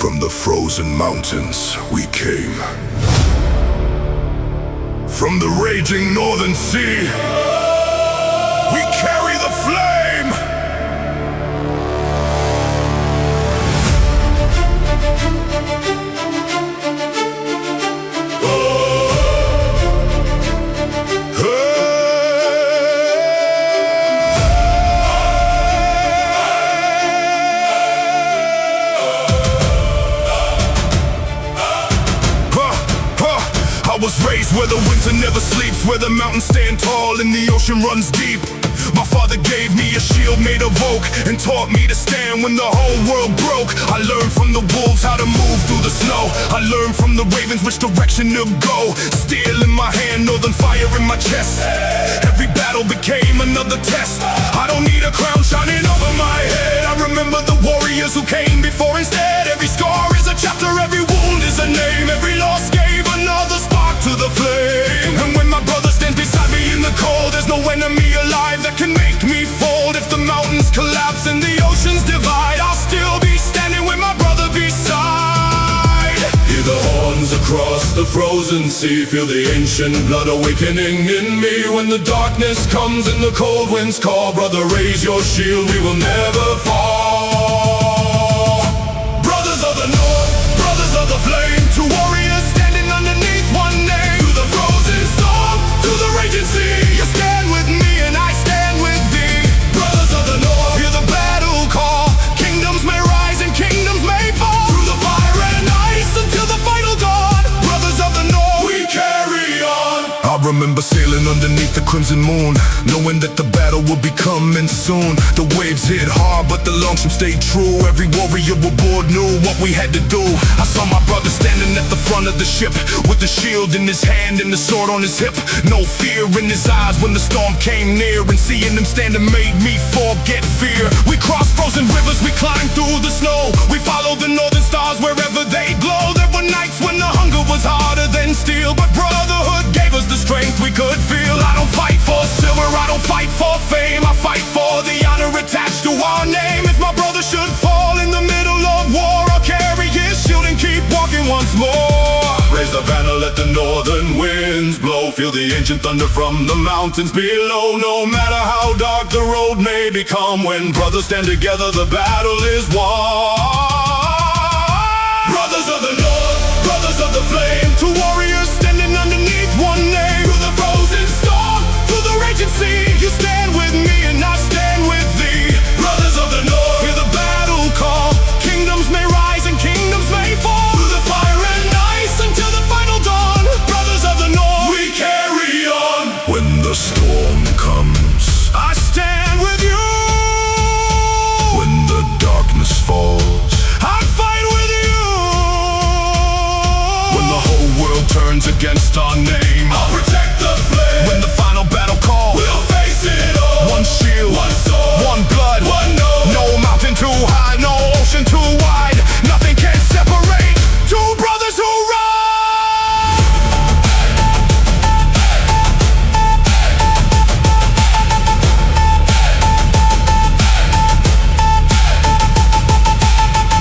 From the frozen mountains we came, from the raging northern sea, we carry the flame. I was raised where the winter never sleeps, where the mountains stand tall and the ocean runs deep. My father gave me a shield made of oak and taught me to stand when the whole world broke. I learned from the wolves how to move through the snow. I learned from the ravens which direction to go. Steel in my hand, northern fire in my chest. Every battle became another test. I don't need a crown shining over my head. I remember the warriors who came before instead. Every scar is a chapter, every wound is a name. Every loss gave another spark to the flame. And when my brother stands beside me in the cold, there's no enemy alive that can make me fold. If the mountains collapse and the oceans divide, I'll still be standing with my brother beside. Hear the horns across the frozen sea, feel the ancient blood awakening in me. When the darkness comes and the cold winds call, brother, raise your shield, we will never fall. Brothers of the north, brothers of the flame, two warriors standing underneath one name. Through the frozen storm, through the raging sea, you stand with me and I stand with thee. Brothers of the north, hear the battle call. Kingdoms may rise and kingdoms may fall. Through the fire and ice until the final dawn. Brothers of the north, we carry on. I remember sailing underneath the crimson moon, knowing that the battle would be coming soon. The waves hit hard, but the longshoremen stayed true. Every warrior aboard knew what we had to do. I saw my brother standing at the front of the ship, with the shield in his hand and the sword on his hip. No fear in his eyes when the storm came near, and seeing him standing made me forget fear. We crossed frozen rivers, we climbed through the snow. We followed the northern stars wherever they glow. There were nights when the hunger was harder than steel, but brotherhood gave us the strength we could feel. I don't fight for silver, I don't fight for fame, I fight for the honor attached to our name. If my brother should fall in the middle of war, I'll carry his shield and keep walking once more. Raise the banner, let the northern winds blow. Feel the ancient thunder from the mountains below. No matter how dark the road may become, when brothers stand together, the battle is won. Brothers of the north, brothers of the flame, two warriors standing underneath one name. Through the frozen storm, through the raging sea, you stand with me and I stand with thee. Brothers of the north, hear the battle call. Kingdoms may rise and kingdoms may fall. Through the fire and ice until the final dawn. Brothers of the north, we carry on. When the storm comes, I stand with you. When the darkness falls, I fight with you. When the whole world turns against our name, I'll protect the flame. When the final battle calls, we'll face it all. One shield, one sword, one blood, one oath. No mountain too high, no ocean too wide. Nothing can separate two brothers who ride.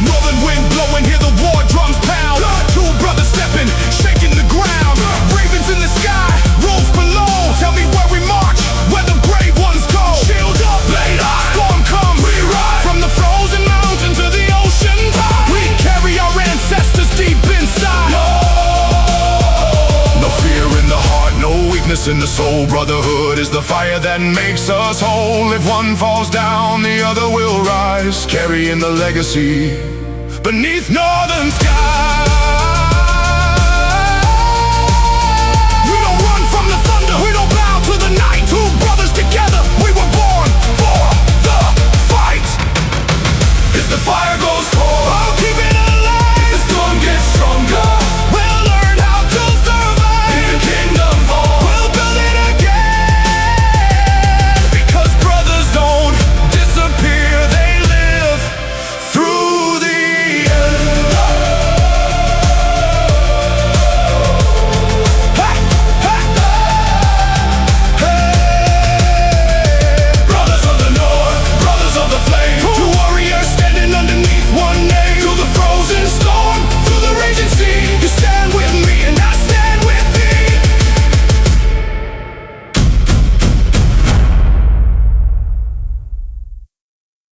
Northern wind blowing, hear the war drums pound. Two brothers stepping, shaking the ground. Ravens in the sky, wolves below. Tell me where we march, where the brave ones go. Shield up, blade high, storm comes, we ride. From the frozen mountain to the ocean tide, we carry our ancestors deep inside. No fear in the heart, no weakness in the soul. Brotherhood is the fire that makes us whole. If one falls down, the other will rise, carrying the legacy beneath northern skies. We don't run from the thunder, we don't bow to the night. Two brothers together, we were born for the fight. It's the fire